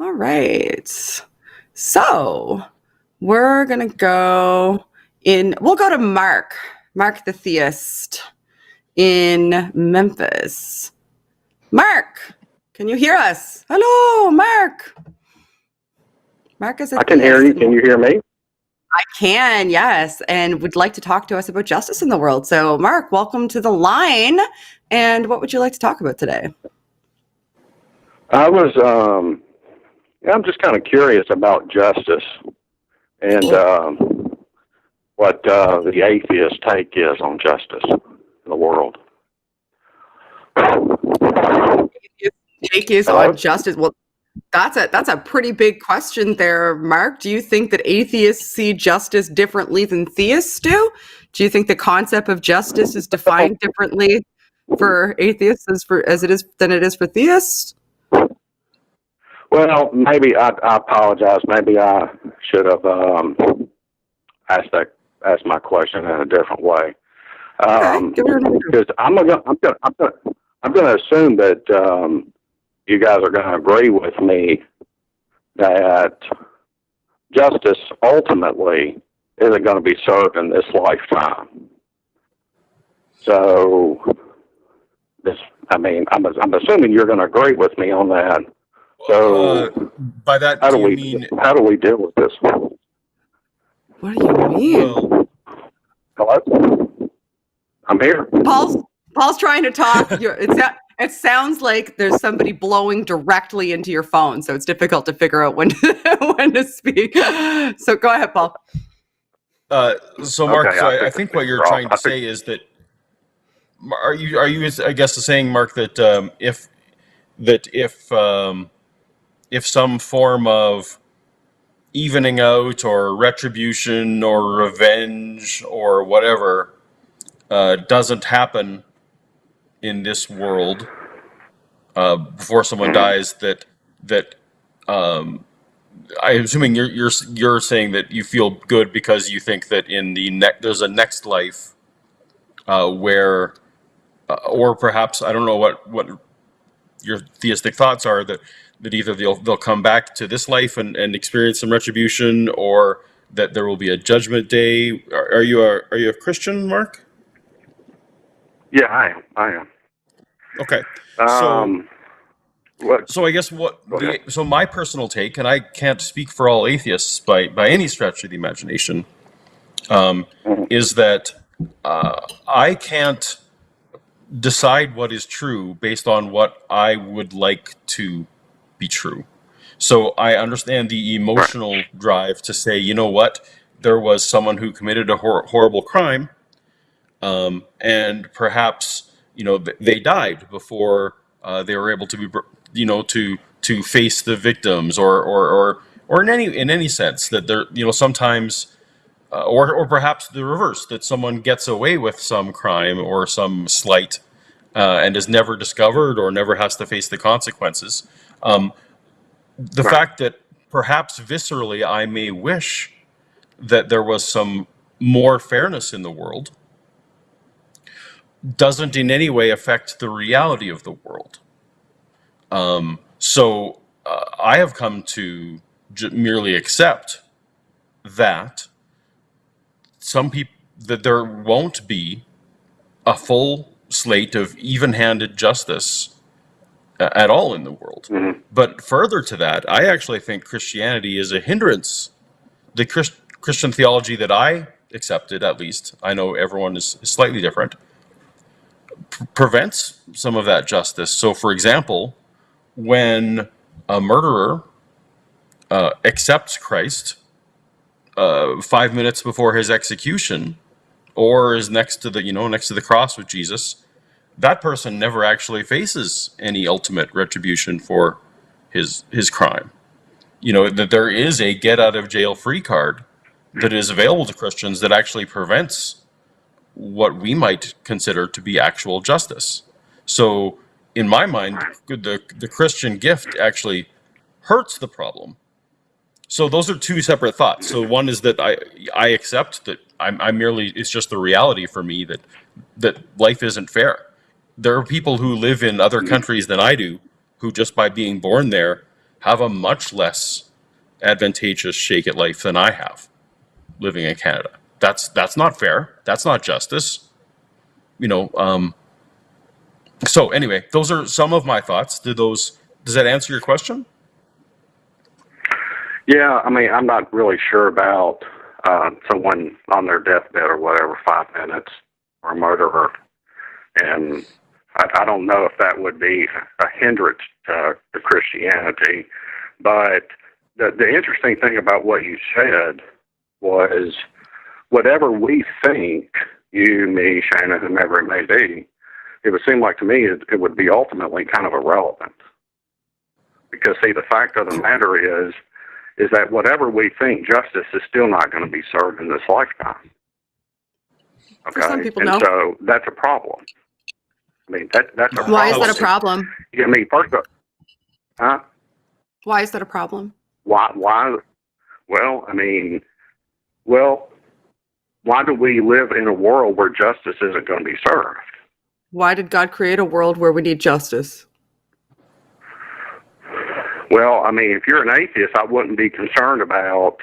All right. So we're going to go we'll go to Mark the theist in Memphis. Mark, can you hear us? Hello, Mark. Mark is a I can hear you. Can you hear me? I can, yes, and would like to talk to us about justice in the world. So, Mark, welcome to the line. And what would you like to talk about today? I'm just kind of curious about justice and what the atheist take is on justice in the world. Take is on justice. Well, that's a pretty big question there, Mark. Do you think that atheists see justice differently than theists do? Do you think the concept of justice is defined differently for atheists as it is for theists? Well, maybe I apologize. Maybe I should have asked my question in a different way. Because I'm gonna assume that you guys are going to agree with me that justice ultimately isn't going to be served in this lifetime. So, I'm assuming you're going to agree with me on that. So, by that, how do we deal with this? What do you mean? Hello? I'm here. Paul's trying to talk. It sounds like there's somebody blowing directly into your phone, so it's difficult to figure out when to speak. So go ahead, Paul. So Mark, I think what you're trying to say is that are you I guess saying, Mark, that if some form of evening out or retribution or revenge or whatever doesn't happen in this world before someone dies, that I'm assuming you're saying that you feel good because you think that in there's a next life where or perhaps I don't know what your theistic thoughts are, that either they'll come back to this life and experience some retribution, or that there will be a judgment day. Are you a Christian, Mark? Yeah, I am. Okay. So I guess so my personal take, and I can't speak for all atheists by any stretch of the imagination, is that I can't decide what is true based on what I would like to be true. So I understand the emotional drive to say, you know what, there was someone who committed a horrible crime, and perhaps they died before they were able to be to face the victims, or in any sense that there sometimes or perhaps the reverse, that someone gets away with some crime or some slight and is never discovered or never has to face the consequences. The fact that perhaps viscerally I may wish that there was some more fairness in the world doesn't in any way affect the reality of the world. So I have come to merely accept that that there won't be a full slate of even-handed justice at all in the world. Mm-hmm. But further to that, I actually think Christianity is a hindrance. The Christian theology that I accepted, at least, I know everyone is slightly different, prevents some of that justice. So, for example, when a murderer accepts Christ 5 minutes before his execution, or is next to the cross with Jesus, that person never actually faces any ultimate retribution for his crime. That there is a get out of jail free card that is available to Christians that actually prevents what we might consider to be actual justice. So in my mind, the Christian gift actually hurts the problem. So those are two separate thoughts. So one is that I accept that I'm merely, it's just the reality for me that life isn't fair. There are people who live in other countries than I do, who just by being born there have a much less advantageous shake at life than I have living in Canada. That's not fair. That's not justice. So anyway, those are some of my thoughts. Does that answer your question? Yeah, I mean, I'm not really sure about someone on their deathbed or whatever, 5 minutes, or a murderer. And I don't know if that would be a hindrance to Christianity. But the interesting thing about what you said was whatever we think, you, me, Shannon, whomever it may be, it would seem like to me it would be ultimately kind of irrelevant. Because, see, the fact of the matter is that whatever we think, justice is still not going to be served in this lifetime. Okay? For some people, and no. So that's a problem. I mean, that's a problem. Why is that a problem? I mean, first of all, huh? Why is that a problem? Why? Well, I mean, why do we live in a world where justice isn't going to be served? Why did God create a world where we need justice? Well, I mean, if you're an atheist, I wouldn't be concerned about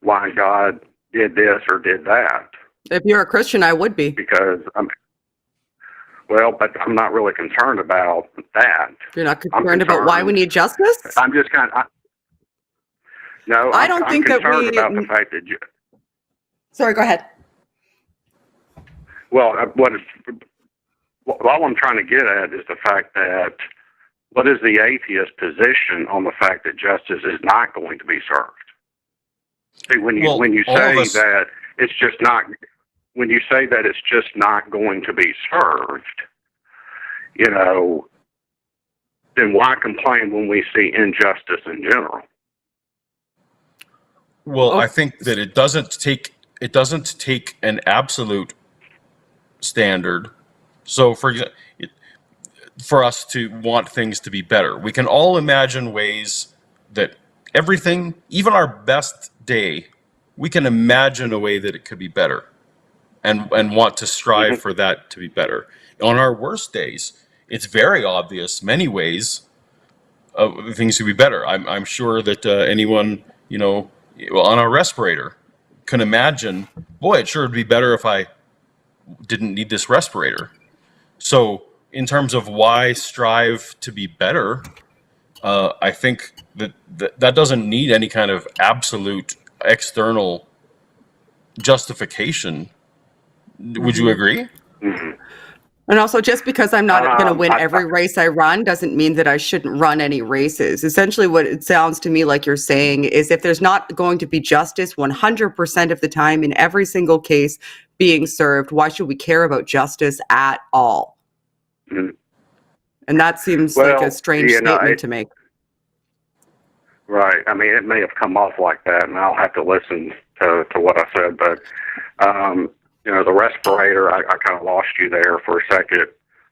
why God did this or did that. If you're a Christian, I would be. Because, but I'm not really concerned about that. You're not concerned about why we need justice? I'm just kind of... No, I don't think that concerned about the fact that... Sorry, go ahead. Well, all I'm trying to get at is the fact that what is the atheist position on the fact that justice is not going to be served? See, when you say that it's just not, when you say that it's just not going to be served, then why complain when we see injustice in general? Well, I think that it doesn't take an absolute standard. So, for example, for us to want things to be better, we can all imagine ways that everything, even our best day, we can imagine a way that it could be better, and want to strive for that to be better. On our worst days, it's very obvious many ways of things to be better. I'm sure that anyone on a respirator can imagine, boy, it sure would be better if I didn't need this respirator. So in terms of why strive to be better, I think that doesn't need any kind of absolute external justification. Would you agree? Mm-hmm. And also, just because I'm not going to win every race I run doesn't mean that I shouldn't run any races. Essentially, what it sounds to me like you're saying is if there's not going to be justice 100% of the time in every single case being served, why should we care about justice at all? Mm-hmm. And that seems like a strange statement to make. Right. I mean, it may have come off like that, and I'll have to listen to what I said. But, the respirator, I kind of lost you there for a second.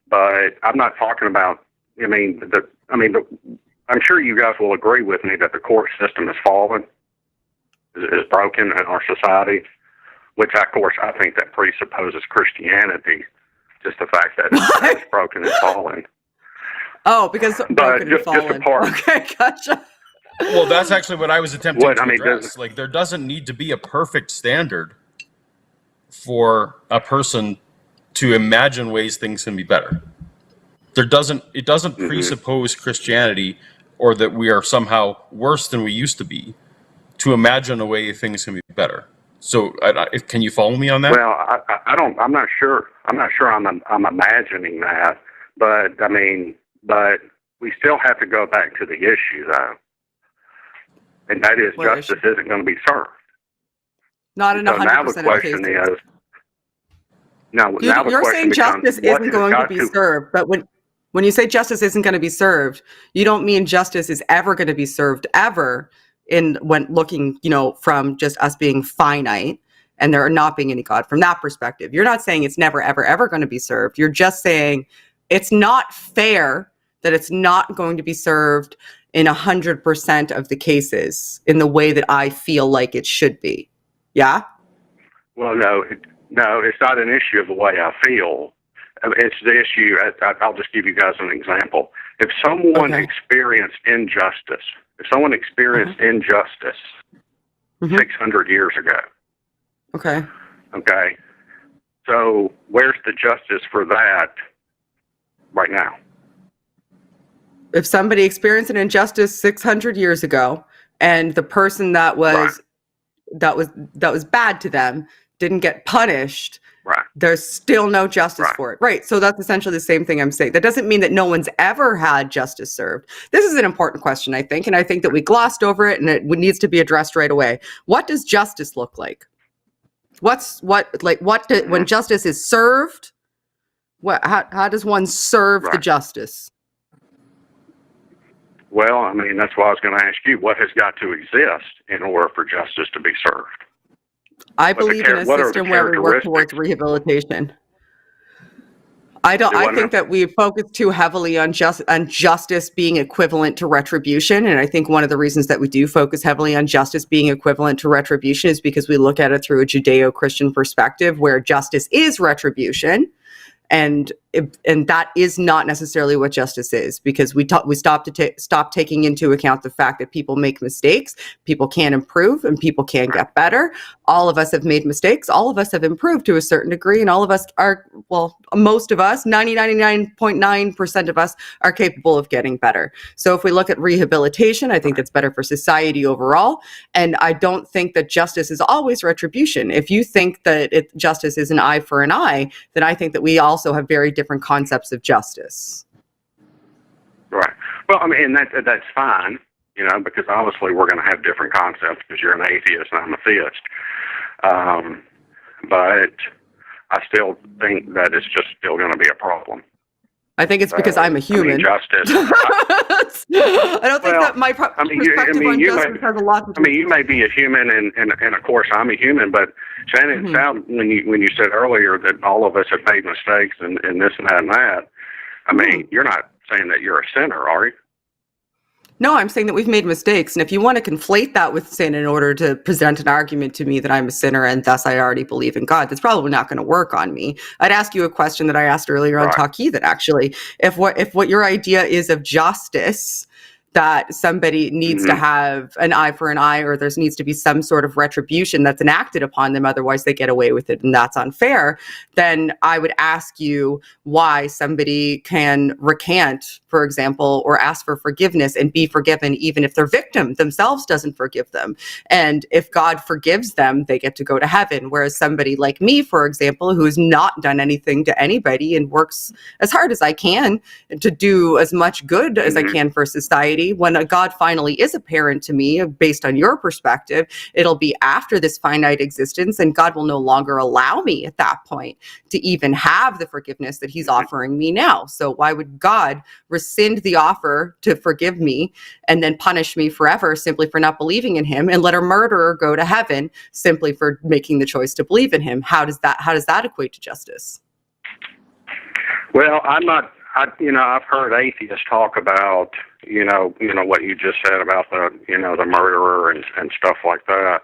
But I'm not talking about, I'm sure you guys will agree with me that the court system has fallen, is broken in our society, which, of course, I think that presupposes Christianity, just the fact that it's broken and fallen. Oh, because broken and fallen. Just a part. Okay, gotcha. Well, that's actually what I was attempting to address. Like, there doesn't need to be a perfect standard for a person to imagine ways things can be better. It doesn't presuppose Christianity or that we are somehow worse than we used to be to imagine a way things can be better. So, can you follow me on that? Well, I'm not sure. I'm imagining that, but we still have to go back to the issue, though, and that is justice isn't going to be served. Not in 100% of cases. Now the question is, you're saying justice isn't going to be served, but when you say justice isn't going to be served, you don't mean justice is ever going to be served ever. When looking, from just us being finite and there not being any God from that perspective. You're not saying it's never, ever, ever going to be served. You're just saying it's not fair that it's not going to be served in 100% of the cases in the way that I feel like it should be. Yeah? Well, no, it's not an issue of the way I feel. It's the issue, I'll just give you guys an example. If someone experienced injustice if someone experienced injustice 600 years ago. Okay. Okay. So where's the justice for that right now? If somebody experienced an injustice 600 years ago, and the person that was bad to them didn't get punished, there's still no justice for it. Right. So that's essentially the same thing I'm saying. That doesn't mean that no one's ever had justice served. This is an important question, I think, and I think that we glossed over it, and it needs to be addressed right away. What does justice look like? When justice is served, how does one serve the justice? Well, I mean, that's why I was going to ask you, what has got to exist in order for justice to be served? I believe in a system where we work towards rehabilitation. I think that we focus too heavily on justice being equivalent to retribution. And I think one of the reasons that we do focus heavily on justice being equivalent to retribution is because we look at it through a Judeo-Christian perspective where justice is retribution. And that is not necessarily what justice is, because we stop taking into account the fact that people make mistakes, people can improve, and people can get better. All of us have made mistakes. All of us have improved to a certain degree, and all of us are, well, most of us, 99.9% of us are capable of getting better. So if we look at rehabilitation, I think that's better for society overall. And I don't think that justice is always retribution. If you think that justice is an eye for an eye, then I think that we also have very different concepts of justice. Right. Well, I mean, that's fine, because obviously we're going to have different concepts because you're an atheist and I'm a theist. But I still think that it's just still going to be a problem. I think it's because I'm a human. Justice. I don't think that my perspective on justice has a lot to do. I mean, you may be a human, and of course I'm a human, but Shannon, it sounded when you said earlier that all of us have made mistakes and this and that and that. I mean, you're not saying that you're a sinner, are you? No, I'm saying that we've made mistakes. And if you want to conflate that with sin in order to present an argument to me that I'm a sinner and thus I already believe in God, that's probably not going to work on me. I'd ask you a question that I asked earlier on Taki, that actually, if what your idea is of justice, that somebody needs to have an eye for an eye, or there needs to be some sort of retribution that's enacted upon them, otherwise they get away with it and that's unfair, then I would ask you why somebody can recant, for example, or ask for forgiveness and be forgiven even if their victim themselves doesn't forgive them. And if God forgives them, they get to go to heaven. Whereas somebody like me, for example, who has not done anything to anybody and works as hard as I can to do as much good as I can for society, when a God finally is apparent to me, based on your perspective, it'll be after this finite existence, and God will no longer allow me at that point to even have the forgiveness that he's offering me now. So why would God rescind the offer to forgive me and then punish me forever simply for not believing in him, and let a murderer go to heaven simply for making the choice to believe in him? How does that equate to justice? Well, I've heard atheists talk about, what you just said about the murderer and stuff like that.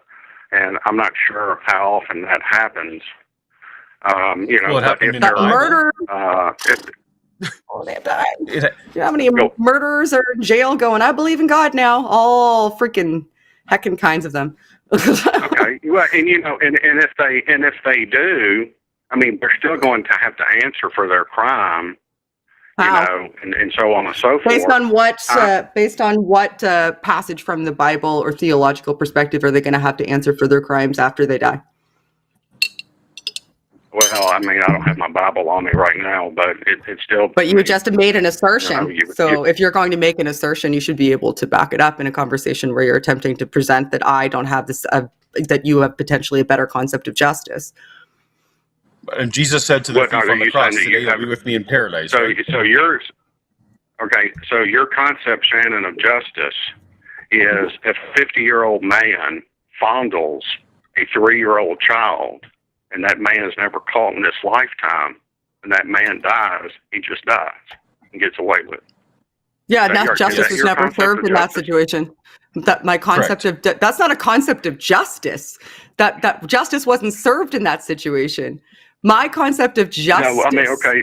And I'm not sure how often that happens. Well, it happened in that the murder. Bible. Do you know how many murderers are in jail going, I believe in God now? All freaking heckin' kinds of them. Okay. Well, and if they do, I mean, they're still going to have to answer for their crime. And so on and so forth. Based on what passage from the Bible or theological perspective are they going to have to answer for their crimes after they die? Well, I mean, I don't have my Bible on me right now, but it's still. But you just made an assertion. If you're going to make an assertion, you should be able to back it up in a conversation where you're attempting to present that I don't have this, that you have potentially a better concept of justice. And Jesus said to the thief on the cross, "Today you'll be with me in paradise." So your concept, Shannon, of justice is if a 50-year-old man fondles a 3-year-old child, and that man is never caught in this lifetime, and that man dies, he just dies and gets away with it. Yeah, justice was never served in that situation. That my concept of that's not a concept of justice. That justice wasn't served in that situation. My concept of justice. No, I mean, okay.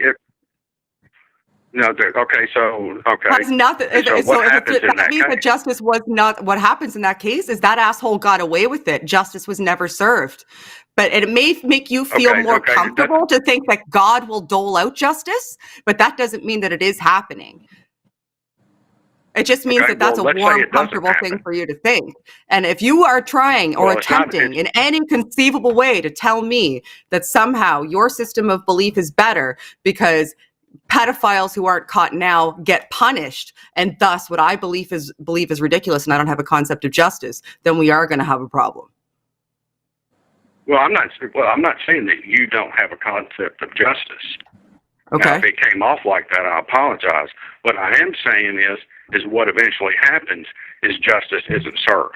No, okay, so Has nothing. So what happens in that means case? that justice was not. What happens in that case is that asshole got away with it. Justice was never served. But it may make you feel more comfortable to think that God will dole out justice, but that doesn't mean that it is happening. It just means that that's a warm, comfortable thing for you to think. And if you are trying or attempting in any conceivable way to tell me that somehow your system of belief is better because pedophiles who aren't caught now get punished, and thus what I believe is ridiculous, and I don't have a concept of justice, then we are going to have a problem. Well, I'm not saying that you don't have a concept of justice. Okay. Now, if it came off like that, I apologize. What I am saying is what eventually happens is justice isn't served.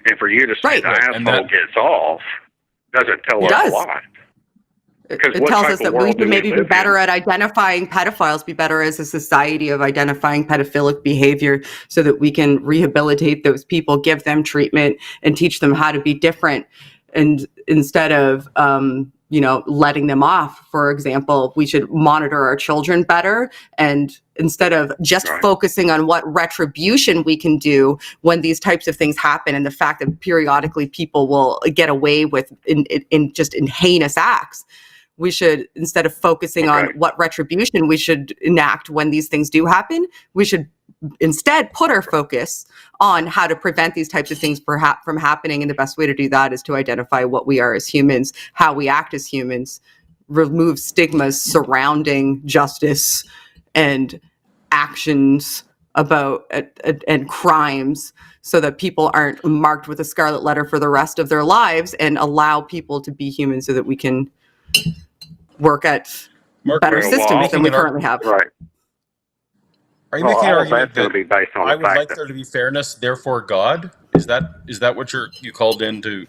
And for you to say the asshole gets off doesn't tell us a lot. It tells us that we should maybe be better at identifying pedophiles, be better as a society of identifying pedophilic behavior so that we can rehabilitate those people, give them treatment, and teach them how to be different. And instead of, letting them off, for example, we should monitor our children better. And instead of just focusing on what retribution we can do when these types of things happen, and the fact that periodically people will get away with in heinous acts, we should, instead of focusing on what retribution we should enact when these things do happen, we should instead put our focus on how to prevent these types of things from happening. And the best way to do that is to identify what we are as humans, how we act as humans, remove stigmas surrounding justice and actions about and crimes, so that people aren't marked with a scarlet letter for the rest of their lives, and allow people to be human so that we can work at better systems than we currently have. Right. Are you making an argument that I would like there to be fairness, therefore God? Is that what you called in to?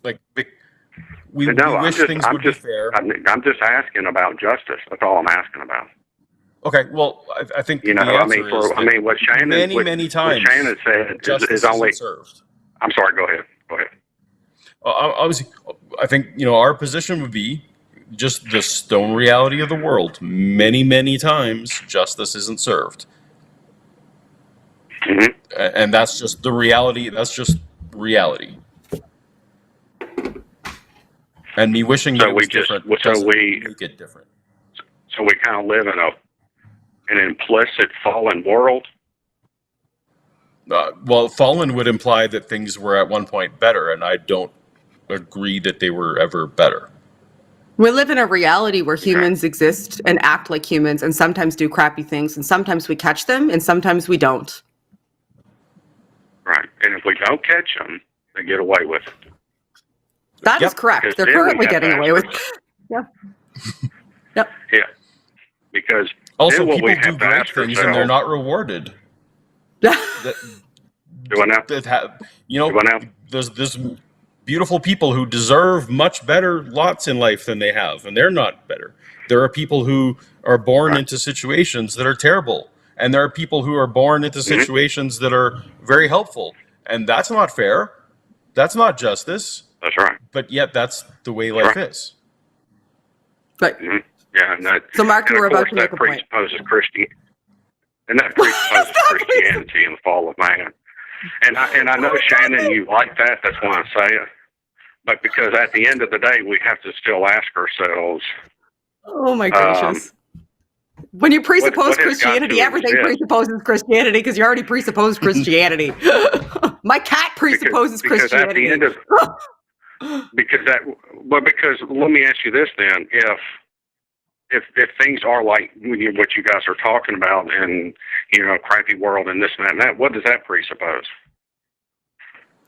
Like, we wish things would be fair. I'm just asking about justice. That's all I'm asking about. Okay, well, I think the answer is what Shannon many times what Shannon said is only served. I'm sorry. Go ahead. I think our position would be just the stone reality of the world. Many times, justice isn't served, and that's just the reality. That's just reality. And me wishing that it was different doesn't make it different. So we kind of live in an implicit fallen world. Well, fallen would imply that things were at one point better, and I don't agree that they were ever better. We live in a reality where humans exist and act like humans, and sometimes do crappy things, and sometimes we catch them, and sometimes we don't. Right. And if we don't catch them, they get away with it. That is correct. They're currently getting away with it. Yeah. Yep. Yeah. Because also people do great things and they're not rewarded. There's beautiful people who deserve much better lots in life than they have, and they're not better. There are people who are born into situations that are terrible, and there are people who are born into situations that are very helpful, and that's not fair. That's not justice. That's right. But yet that's the way life is. Right. Yeah. And so Mark, you were about to make a point. And that presupposes Christianity and the fall of man. And I know, Shannon, you like that. That's why I say it. But because at the end of the day, we have to still ask ourselves. Oh my gracious! When you presuppose Christianity, everything presupposes Christianity because you already presupposed Christianity. My cat presupposes Christianity. At the end of, because let me ask you this then: if things are like what you guys are talking about, and crappy world and this and that, what does that presuppose?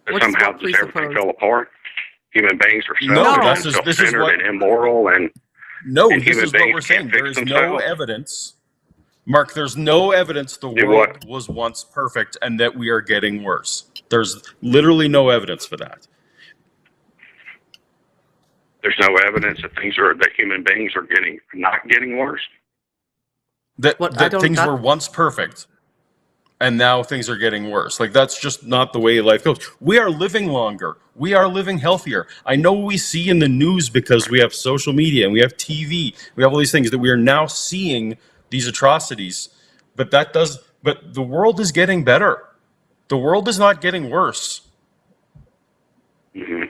That somehow just everything fell apart. Human beings are self-centered and immoral, and this is what we're saying. There is no evidence, Mark. There's no evidence the world was once perfect and that we are getting worse. There's literally no evidence for that. There's no evidence that human beings are not getting worse. That things were once perfect, and now things are getting worse. Like, that's just not the way life goes. We are living longer. We are living healthier. I know we see in the news because we have social media and we have TV. We have all these things that we are now seeing these atrocities. But the world is getting better. The world is not getting worse. Mm-hmm.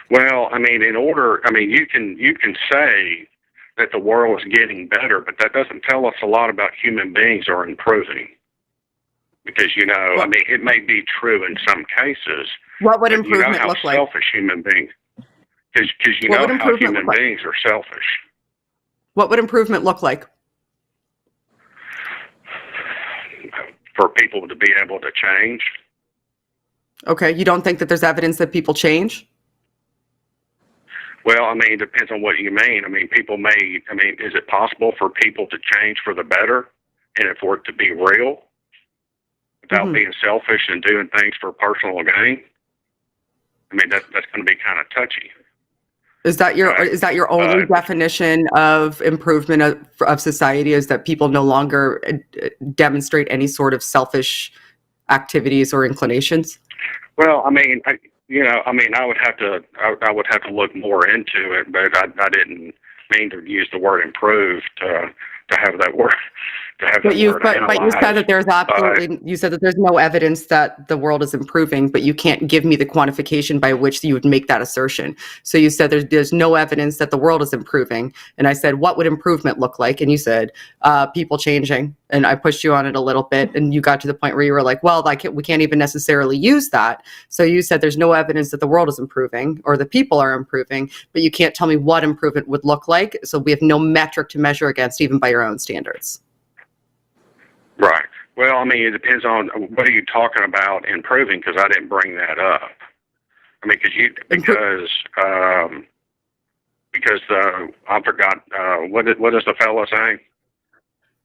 Well, I mean, you can say that the world is getting better, but that doesn't tell us a lot about human beings are improving. Because, it may be true in some cases. What would improvement look like? Selfish human beings. Because how human beings are selfish. What would improvement look like? For people to be able to change. Okay, you don't think that there's evidence that people change? Well, it depends on what you mean. Is it possible for people to change for the better and for it to be real without being selfish and doing things for personal gain? That's going to be kind of touchy. Is that your only definition of improvement of society, is that people no longer demonstrate any sort of selfish activities or inclinations? Well, I would have to look more into it, but I didn't mean to use the word improve to have that word. But you said that there's you said that there's no evidence that the world is improving, but you can't give me the quantification by which you would make that assertion. So you said there's no evidence that the world is improving, and I said, what would improvement look like? And you said people changing, and I pushed you on it a little bit, and you got to the point where you were like, well, we can't even necessarily use that. So you said there's no evidence that the world is improving or the people are improving, but you can't tell me what improvement would look like. So we have no metric to measure against, even by your own standards. Right. Well, it depends on what are you talking about improving, because I didn't bring that up. I forgot, what is the fellow saying?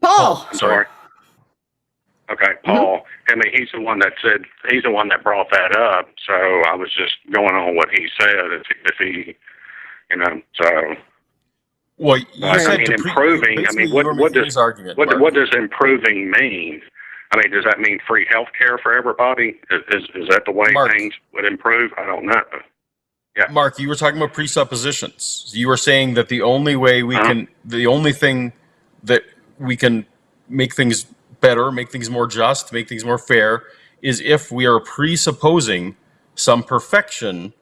Paul. I'm sorry. Okay, Paul. He's the one that brought that up. So I was just going on what he said. If he, so. Well, you said improving. What does improving mean? Does that mean free health care for everybody? Is that the way things would improve? I don't know. Yeah. Mark, you were talking about presuppositions. You were saying that the only thing that we can make things better, make things more just, make things more fair, is if we are presupposing some perfection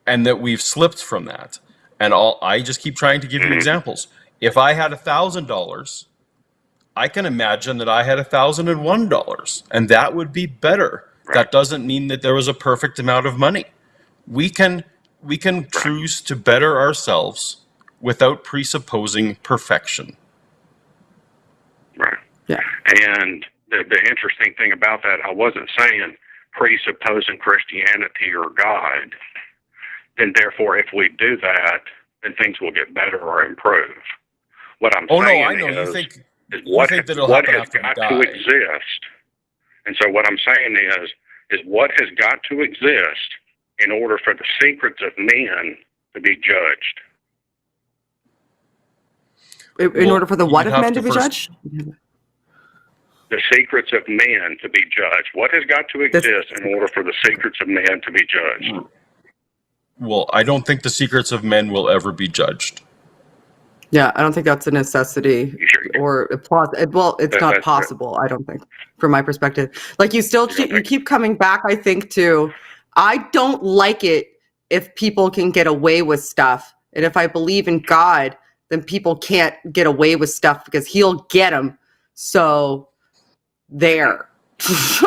and that we've slipped from that. And I just keep trying to give you examples. If I had $1,000, I can imagine that I had $1,001, and that would be better. Right. That doesn't mean that there was a perfect amount of money. We can choose to better ourselves without presupposing perfection. Right. Yeah. And the interesting thing about that, I wasn't saying presupposing Christianity or God. Then therefore, if we do that, then things will get better or improve. What I'm saying is what has got to exist. And so what I'm saying is what has got to exist in order for the secrets of men to be judged. In order for the what of men to be judged? The secrets of men to be judged. What has got to exist in order for the secrets of men to be judged? Well, I don't think the secrets of men will ever be judged. Yeah, I don't think that's a necessity or it's not possible. I don't think, from my perspective. You keep coming back, I think, to, I don't like it if people can get away with stuff. And if I believe in God, then people can't get away with stuff because he'll get them. So there. That's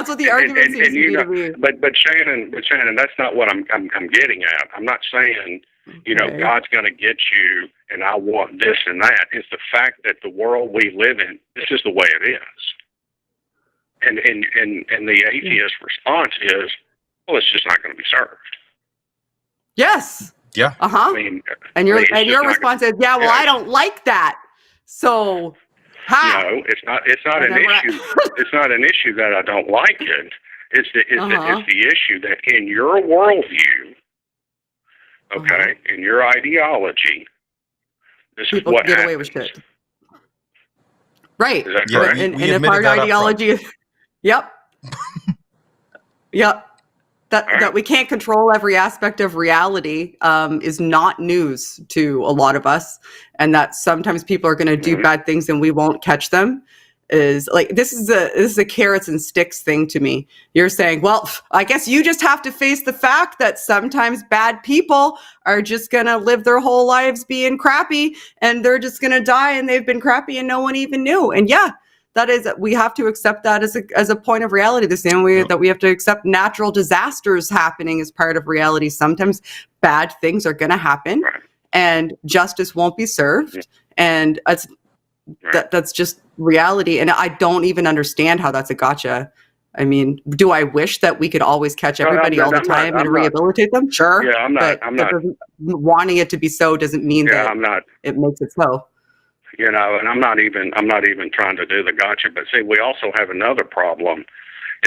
what the argument seems to be. But Shannon, that's not what I'm getting at. I'm not saying, God's going to get you and I want this and that. It's the fact that the world we live in, this is the way it is. And the atheist response is, well, it's just not going to be served. Yes. Yeah. Uh-huh. And your response is, yeah, well, I don't like that. So no, it's not an issue. It's not an issue that I don't like it. It's the issue that in your worldview, in your ideology, this people is what get happens. away with shit. Right. Is that correct? And if our ideology is, yep. that we can't control every aspect of reality is not news to a lot of us, and that sometimes people are going to do bad things and we won't catch them is like this is a carrots and sticks thing to me. You're saying, well, I guess you just have to face the fact that sometimes bad people are just going to live their whole lives being crappy and they're just going to die and they've been crappy and no one even knew. And yeah, that is, we have to accept that as a point of reality, the same way that we have to accept natural disasters happening as part of reality. Sometimes bad things are going to happen and justice won't be served. And that's just reality. And I don't even understand how that's a gotcha. I mean, do I wish that we could always catch everybody all the time and rehabilitate them? Sure. Yeah, I'm not. Wanting it to be so doesn't mean that it makes it so. You know, and I'm not even trying to do the gotcha, but see, we also have another problem,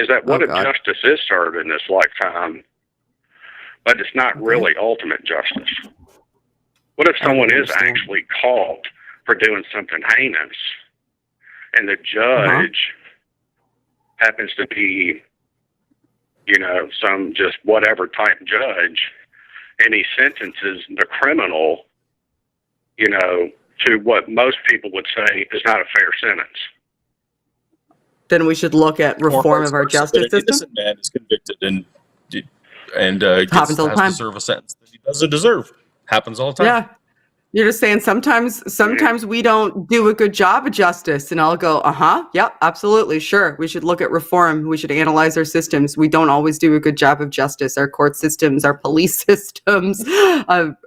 is that what if justice is served in this lifetime, but it's not really ultimate justice? What if someone is actually caught for doing something heinous, and the judge happens to be, you know, some just whatever type judge, and he sentences the criminal, you know, to what most people would say is not a fair sentence? Then we should look at reform of our justice system. An innocent man is convicted and has to serve a sentence that he doesn't deserve. Happens all the time. Yeah. You're just saying sometimes we don't do a good job of justice, and I'll go, yep, absolutely, sure. We should look at reform. We should analyze our systems. We don't always do a good job of justice. Our court systems, our police systems, our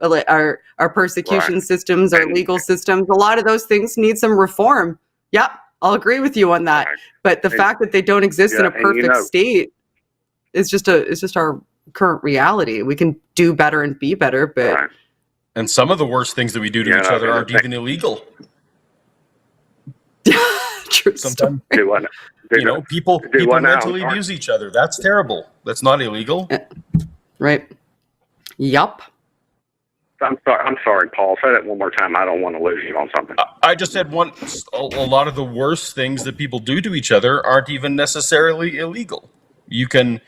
persecution systems, our legal systems. A lot of those things need some reform. Yep, I'll agree with you on that. But the fact that they don't exist in a perfect state is just our current reality. We can do better and be better, but. And some of the worst things that we do to each other aren't even illegal. True. Sometimes, people mentally abuse each other. That's terrible. That's not illegal. Right. Yup. I'm sorry, Paul. Say that one more time. I don't want to lose you on something. I just said a lot of the worst things that people do to each other aren't even necessarily illegal. You can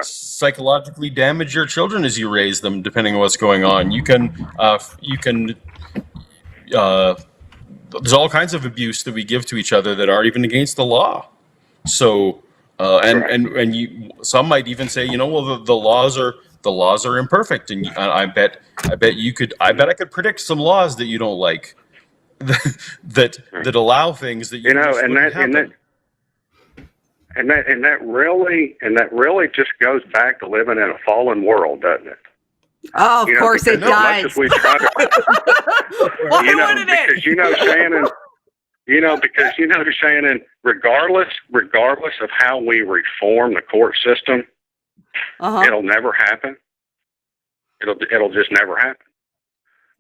psychologically damage your children as you raise them, depending on what's going on. There's all kinds of abuse that we give to each other that aren't even against the law. So, some might even say, the laws are imperfect, and I bet I could predict some laws that you don't like, that allow things that you wouldn't happen. And that really just goes back to living in a fallen world, doesn't it? Oh, of course it does. Much as we try to, because Shannon, regardless of how we reform the court system, it'll never happen. It'll just never happen.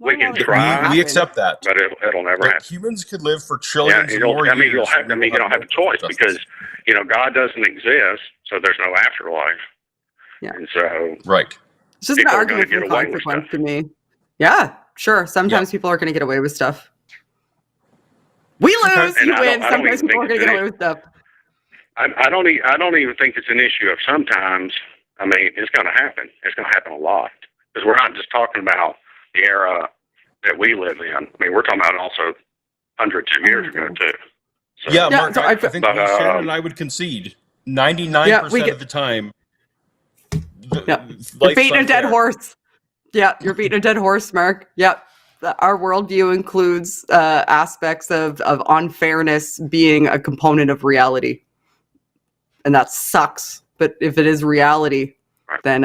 We can try. We accept that, but it'll never happen. Humans could live for trillions more years. You don't have a choice because God doesn't exist, so there's no afterlife. Yeah. And so it's just an argument for consequence to me. Yeah, sure. Sometimes people are going to get away with stuff. We lose, you win. Sometimes people are going to get away with stuff. I don't even think it's an issue of sometimes. I mean, it's going to happen. It's going to happen a lot because we're not just talking about the era that we live in. I mean, we're talking about also hundreds of years ago too. So, Mark, I think Shannon and I would concede 99% of the time. You're beating a dead horse. Yeah, you're beating a dead horse, Mark. Yep. Our worldview includes aspects of unfairness being a component of reality. And that sucks. But if it is reality, then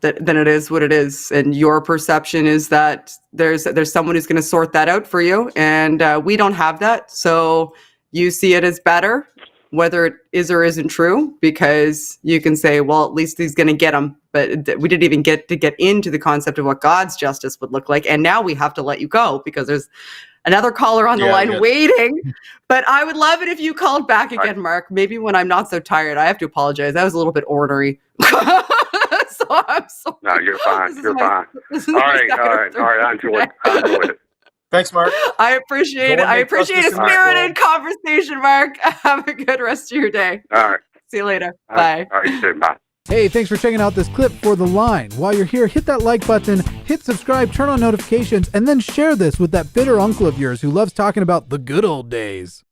it is what it is. And your perception is that there's someone who's going to sort that out for you. And we don't have that. So you see it as better, whether it is or isn't true, because you can say, well, at least he's going to get them. But we didn't even get into the concept of what God's justice would look like. And now we have to let you go because there's another caller on the line waiting. But I would love it if you called back again, Mark. Maybe when I'm not so tired. I have to apologize. That was a little bit ornery. So I'm sorry. No, you're fine. You're fine. All right. I enjoyed it. Thanks, Mark. I appreciate it. I appreciate a spirited conversation, Mark. Have a good rest of your day. All right. See you later. Bye. All right, you too. Bye. Hey, thanks for checking out this clip for The Line. While you're here, hit that like button, hit subscribe, turn on notifications, and then share this with that bitter uncle of yours who loves talking about the good old days.